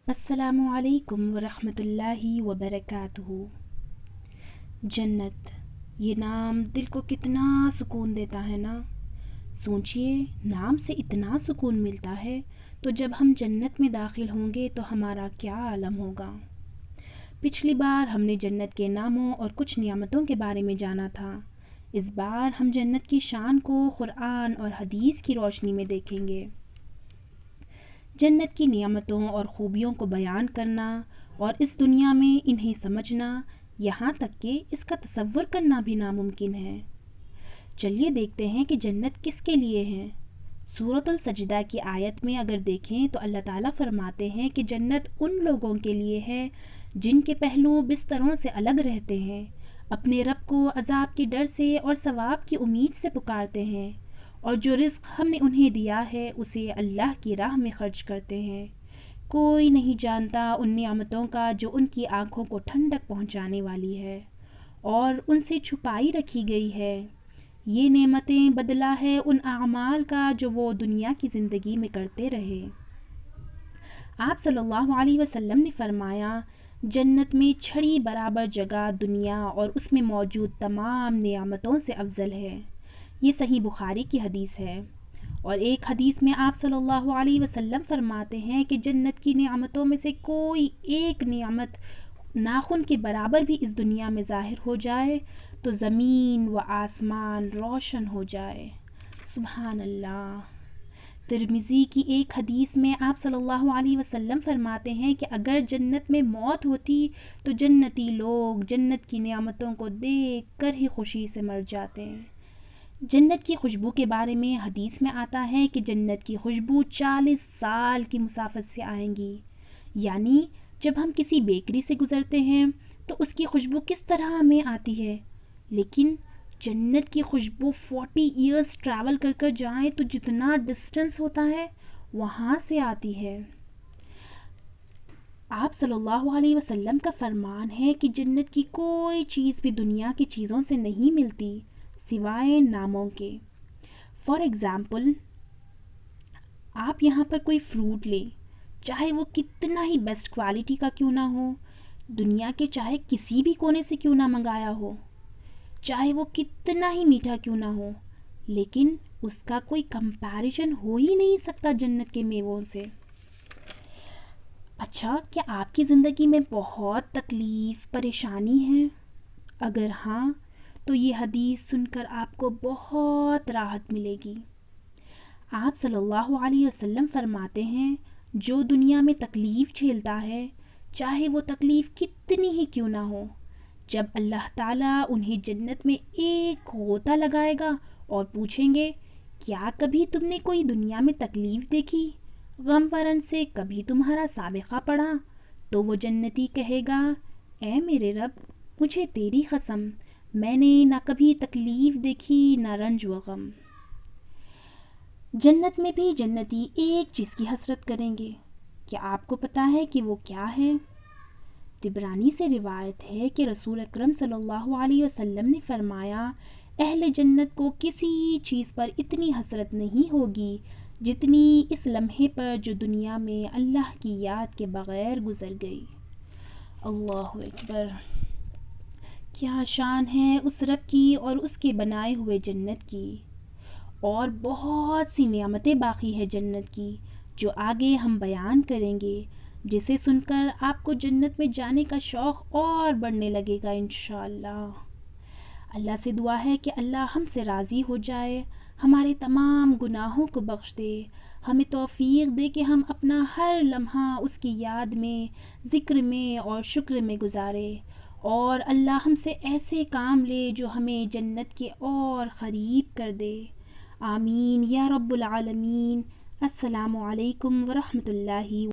السلام علیکم ورحمۃ اللہ وبرکاتہ۔ جنت، یہ نام دل کو کتنا سکون دیتا ہے نا۔ سوچئے، نام سے اتنا سکون ملتا ہے تو جب ہم جنت میں داخل ہوں گے تو ہمارا کیا عالم ہوگا۔ پچھلی بار ہم نے جنت کے ناموں اور کچھ نعمتوں کے بارے میں جانا تھا۔ اس بار ہم جنت کی شان کو قرآن اور حدیث کی روشنی میں دیکھیں گے۔ جنت کی نعمتوں اور خوبیوں کو بیان کرنا اور اس دنیا میں انہیں سمجھنا، یہاں تک کہ اس کا تصور کرنا بھی ناممکن ہے۔ چلیے دیکھتے ہیں کہ جنت کس کے لیے ہے۔ سورۃ السجدہ کی آیت میں اگر دیکھیں تو اللہ تعالیٰ فرماتے ہیں کہ جنت ان لوگوں کے لیے ہے جن کے پہلو بستروں سے الگ رہتے ہیں، اپنے رب کو عذاب کے ڈر سے اور ثواب کی امید سے پکارتے ہیں، اور جو رزق ہم نے انہیں دیا ہے اسے اللہ کی راہ میں خرچ کرتے ہیں۔ کوئی نہیں جانتا ان نعمتوں کا جو ان کی آنکھوں کو ٹھنڈک پہنچانے والی ہے اور ان سے چھپائی رکھی گئی ہے۔ یہ نعمتیں بدلہ ہے ان اعمال کا جو وہ دنیا کی زندگی میں کرتے رہے۔ آپ صلی اللہ علیہ وسلم نے فرمایا، جنت میں چھڑی برابر جگہ دنیا اور اس میں موجود تمام نعمتوں سے افضل ہے۔ یہ صحیح بخاری کی حدیث ہے۔ اور ایک حدیث میں آپ صلی اللہ علیہ وسلم فرماتے ہیں کہ جنت کی نعمتوں میں سے کوئی ایک نعمت ناخن کے برابر بھی اس دنیا میں ظاہر ہو جائے تو زمین و آسمان روشن ہو جائے۔ سبحان اللہ۔ ترمذی کی ایک حدیث میں آپ صلی اللہ علیہ وسلم فرماتے ہیں کہ اگر جنت میں موت ہوتی تو جنتی لوگ جنت کی نعمتوں کو دیکھ کر ہی خوشی سے مر جاتے ہیں۔ جنت کی خوشبو کے بارے میں حدیث میں آتا ہے کہ جنت کی خوشبو 40 سال کی مسافت سے آئیں گی۔ یعنی جب ہم کسی بیکری سے گزرتے ہیں تو اس کی خوشبو کس طرح ہمیں آتی ہے، لیکن جنت کی خوشبو 40 ایئرز ٹریول کر کر جائیں تو جتنا ڈسٹنس ہوتا ہے وہاں سے آتی ہے۔ آپ صلی اللہ علیہ وسلم کا فرمان ہے کہ جنت کی کوئی چیز بھی دنیا کی چیزوں سے نہیں ملتی سوائے ناموں کے۔ فار ایگزامپل، آپ یہاں پر کوئی فروٹ لیں، چاہے وہ کتنا ہی بیسٹ کوالٹی کا کیوں نہ ہو، دنیا کے چاہے کسی بھی کونے سے کیوں نہ منگایا ہو، چاہے وہ کتنا ہی میٹھا کیوں نہ ہو، لیکن اس کا کوئی کمپیریزن ہو ہی نہیں سکتا جنت کے میووں سے۔ اچھا، کیا آپ کی زندگی میں بہت تکلیف پریشانی ہے؟ اگر ہاں تو یہ حدیث سن کر آپ کو بہت راحت ملے گی۔ آپ صلی اللہ علیہ وسلم فرماتے ہیں، جو دنیا میں تکلیف جھیلتا ہے، چاہے وہ تکلیف کتنی ہی کیوں نہ ہو، جب اللہ تعالیٰ انہیں جنت میں ایک غوطہ لگائے گا اور پوچھیں گے، کیا کبھی تم نے کوئی دنیا میں تکلیف دیکھی، غم ورن سے کبھی تمہارا سابقہ پڑا، تو وہ جنتی کہے گا، اے میرے رب، مجھے تیری قسم، میں نے نہ کبھی تکلیف دیکھی نہ رنج و غم۔ جنت میں بھی جنتی ایک چیز کی حسرت کریں گے۔ کیا آپ کو پتا ہے کہ وہ کیا ہے؟ طبرانی سے روایت ہے کہ رسول اکرم صلی اللہ علیہ وسلم نے فرمایا، اہل جنت کو کسی چیز پر اتنی حسرت نہیں ہوگی جتنی اس لمحے پر جو دنیا میں اللہ کی یاد کے بغیر گزر گئی۔ اللہ اکبر۔ کیا شان ہے اس رب کی اور اس کے بنائے ہوئے جنت کی۔ اور بہت سی نعمتیں باقی ہے جنت کی جو آگے ہم بیان کریں گے، جسے سن کر آپ کو جنت میں جانے کا شوق اور بڑھنے لگے گا انشاءاللہ۔ اللہ سے دعا ہے کہ اللہ ہم سے راضی ہو جائے، ہمارے تمام گناہوں کو بخش دے، ہمیں توفیق دے کہ ہم اپنا ہر لمحہ اس کی یاد میں، ذکر میں اور شکر میں گزارے، اور اللہ ہم سے ایسے کام لے جو ہمیں جنت کے اور قریب کر دے۔ آمین یا رب العالمین۔ السلام علیکم ورحمۃ اللہ